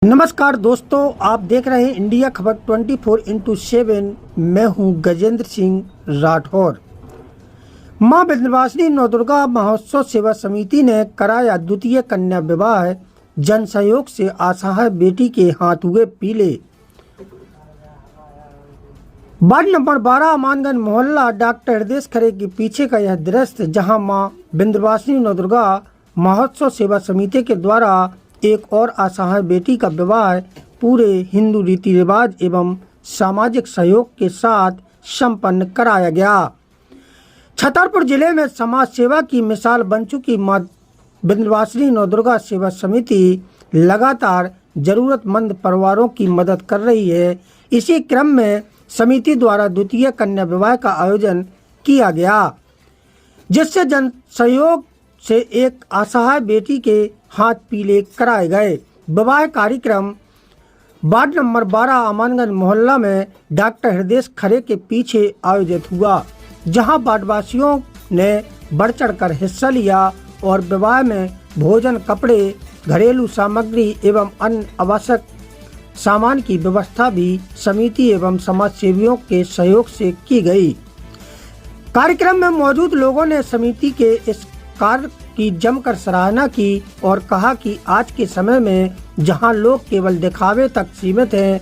नमस्कार दोस्तों, आप देख रहे हैं इंडिया खबर 24/7। मैं हूं गजेंद्र सिंह राठौर। मां विंध्यवासिनी नवदुर्गा महोत्सव सेवा समिति ने कराया द्वितीय कन्या विवाह। जन सहयोग से असहाय बेटी के हाथ हुए पीले। वार्ड नंबर 12 अमानगंज मोहल्ला डॉक्टर हृदय खरे के पीछे का यह दृश्य, जहां मां विंध्यवासिनी नवदुर्गा महोत्सव सेवा समिति के द्वारा एक और असहाय बेटी का विवाह पूरे हिंदू रीति रिवाज एवं सामाजिक सहयोग के साथ संपन्न कराया गया। छतरपुर जिले में समाज सेवा की मिसाल बन चुकी मां विंध्यवासिनी नवदुर्गा सेवा समिति लगातार जरूरतमंद परिवारों की मदद कर रही है। इसी क्रम में समिति द्वारा द्वितीय कन्या विवाह का आयोजन किया गया, जिससे जन सहयोग से एक असहाय बेटी के हाथ पीले कराए गए। विवाह कार्यक्रम वार्ड नंबर 12 अमानगंज मोहल्ला में डॉक्टर हृदय खरे के पीछे आयोजित हुआ, जहां वार्डवासियों ने बढ़ चढ़कर हिस्सा लिया और विवाह में भोजन, कपड़े, घरेलू सामग्री एवं अन्य आवश्यक सामान की व्यवस्था भी समिति एवं समाज सेवियों के सहयोग से की गई। कार्यक्रम में मौजूद लोगों ने समिति के इस कार्य की जमकर सराहना की और कहा कि आज के समय में जहां लोग केवल दिखावे तक सीमित हैं,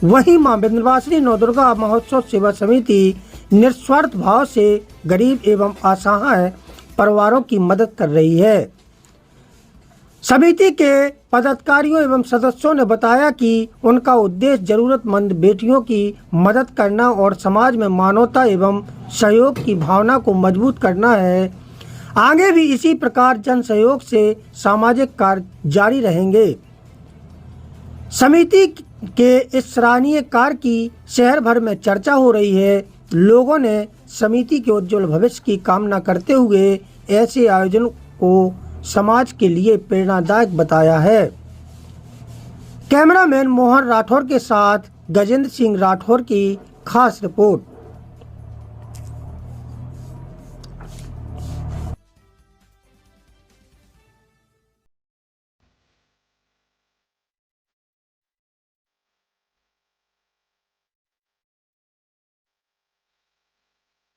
वहीं मां विंध्यवासिनी नवदुर्गा महोत्सव सेवा समिति निस्वार्थ भाव से गरीब एवं असहाय परिवारों की मदद कर रही है। समिति के पदाधिकारियों एवं सदस्यों ने बताया कि उनका उद्देश्य जरूरतमंद बेटियों की मदद करना और समाज में मानवता एवं सहयोग की भावना को मजबूत करना है। आगे भी इसी प्रकार जन सहयोग से सामाजिक कार्य जारी रहेंगे। समिति के इस सराहनीय कार्य की शहर भर में चर्चा हो रही है। लोगों ने समिति के उज्जवल भविष्य की कामना करते हुए ऐसे आयोजन को समाज के लिए प्रेरणादायक बताया है। कैमरामैन मोहन राठौर के साथ गजेंद्र सिंह राठौर की खास रिपोर्ट।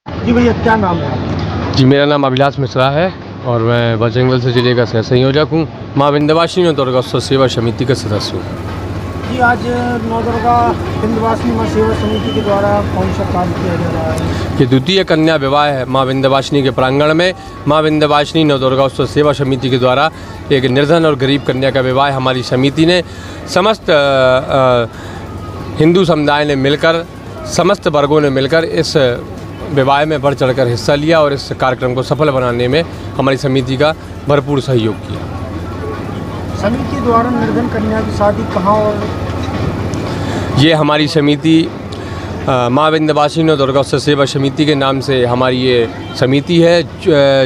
जी भैया, क्या नाम है? जी, मेरा नाम अभिलाष मिश्रा है और मैं बजरंग से जिले का सह संयोजक हूँ। मां विंध्यवासिनी नवदुर्गा सेवा समिति का सदस्य हूँ। जी, आज नवदुर्गा विंध्यवासिनी मां सेवा समिति के द्वारा कौन सा काम किया जा रहा है? ये द्वितीय कन्या विवाह है मां विंध्यवासिनी के प्रांगण में। मां विंध्यवासिनी नवदुर्गा सेवा समिति के द्वारा एक निर्धन और गरीब कन्या का विवाह हमारी समिति ने समस्त हिंदू समुदाय ने मिलकर, समस्त वर्गों ने मिलकर इस विवाह में बढ़ चढ़कर हिस्सा लिया और इस कार्यक्रम को सफल बनाने में हमारी समिति का भरपूर सहयोग किया। समिति द्वारा निर्धन कन्या की शादी कहाँ और? ये हमारी समिति मां विंध्यवासिनी नवदुर्गा सेवा समिति के नाम से हमारी ये समिति है।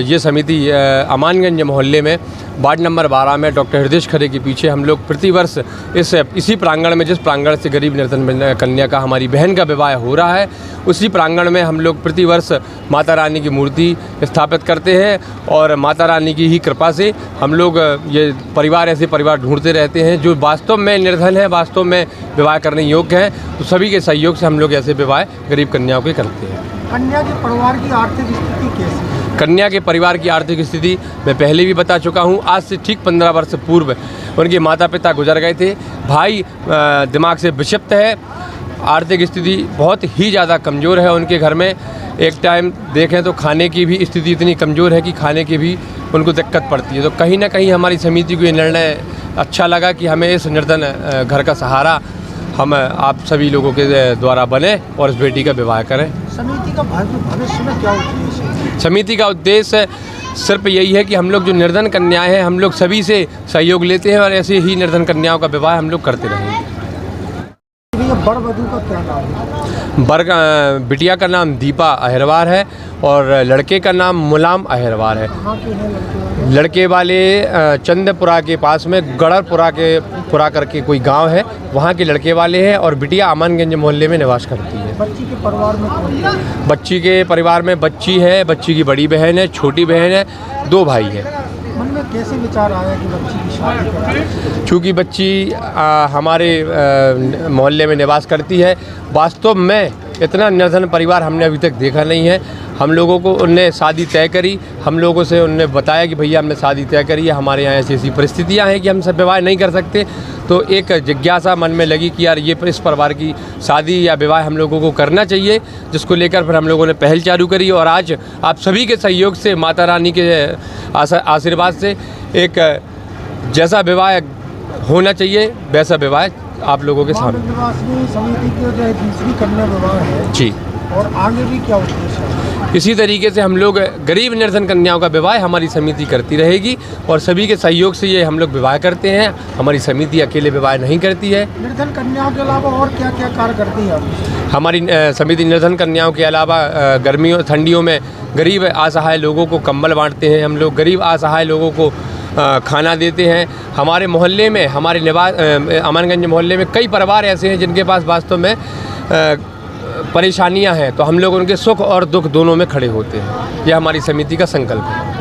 ये समिति अमानगंज मोहल्ले में वार्ड नंबर 12 में डॉक्टर हृदय खरे के पीछे हम लोग प्रतिवर्ष इसी प्रांगण में, जिस प्रांगण से गरीब निर्धन कन्या का हमारी बहन का विवाह हो रहा है, उसी प्रांगण में हम लोग प्रतिवर्ष माता रानी की मूर्ति स्थापित करते हैं और माता रानी की ही कृपा से हम लोग ये परिवार, ऐसे परिवार ढूंढते रहते हैं जो वास्तव में निर्धन है, वास्तव में विवाह करने योग्य हैं। तो सभी के सहयोग से हम लोग ऐसे विवाह गरीब कन्याओं के करते हैं। कन्या के परिवार की आर्थिक स्थिति कैसी है? कन्या के परिवार की आर्थिक स्थिति मैं पहले भी बता चुका हूँ। आज से ठीक 15 वर्ष पूर्व उनके माता पिता गुजर गए थे। भाई दिमाग से विक्षिप्त है। आर्थिक स्थिति बहुत ही ज़्यादा कमज़ोर है उनके घर में। एक टाइम देखें तो खाने की भी स्थिति इतनी कमज़ोर है कि खाने की भी उनको दिक्कत पड़ती है। तो कहीं ना कहीं हमारी समिति को ये निर्णय अच्छा लगा कि हमें इस निर्धन घर का सहारा हम आप सभी लोगों के द्वारा बने और इस बेटी का विवाह करें। समिति का भविष्य में क्या उद्देश्य है? समिति का उद्देश्य सिर्फ यही है कि हम लोग जो निर्धन कन्याएं हैं, हम लोग सभी से सहयोग लेते हैं और ऐसे ही निर्धन कन्याओं का विवाह हम लोग करते रहेंगे। बर वधू का क्या नाम है? बिटिया का नाम दीपा अहिरवार है और लड़के का नाम मुलाम अहिरवार है। कहाँ के हैं लड़के? लड़के वाले चंदपुरा के पास में गढ़पुरा करके कोई गांव है, वहाँ के लड़के वाले हैं और बिटिया अमानगंज मोहल्ले में निवास करती है। बच्ची के परिवार में कौन है? बच्ची के परिवार में बच्ची है, बच्ची की बड़ी बहन है, छोटी बहन है, 2 भाई है। मन में कैसे विचार आया कि बच्ची की शादी कराएं? चूँकि बच्ची हमारे मोहल्ले में निवास करती है, वास्तव में इतना निर्धन परिवार हमने अभी तक देखा नहीं है। हम लोगों को उनने शादी तय करी, हम लोगों से उनने बताया कि भैया हमने शादी तय करी है, हमारे यहाँ ऐसी ऐसी परिस्थितियाँ हैं कि हम सब विवाह नहीं कर सकते। तो एक जिज्ञासा मन में लगी कि यार ये इस परिवार की शादी या विवाह हम लोगों को करना चाहिए, जिसको लेकर फिर हम लोगों ने पहल चालू करी। और आज आप सभी के सहयोग से, माता रानी के आशीर्वाद से, एक जैसा विवाह होना चाहिए वैसा विवाह आप लोगों के सामने। विंध्यवासिनी समिति की जो दूसरी कन्या विवाह है जी, और आगे भी क्या उद्देश्य है? इसी तरीके से हम लोग गरीब निर्धन कन्याओं का विवाह हमारी समिति करती रहेगी और सभी के सहयोग से ये हम लोग विवाह करते हैं। हमारी समिति अकेले विवाह नहीं करती है। निर्धन कन्याओं के अलावा और क्या क्या कार्य करती है आप? हमारी समिति निर्धन कन्याओं के अलावा गर्मियों ठंडियों में गरीब असहाय लोगों को कंबल बांटते हैं। हम लोग गरीब असहाय लोगों को खाना देते हैं। हमारे मोहल्ले में, हमारे निवास अमानगंज मोहल्ले में कई परिवार ऐसे हैं जिनके पास वास्तव में परेशानियां हैं, तो हम लोग उनके सुख और दुख दोनों में खड़े होते हैं। यह हमारी समिति का संकल्प है।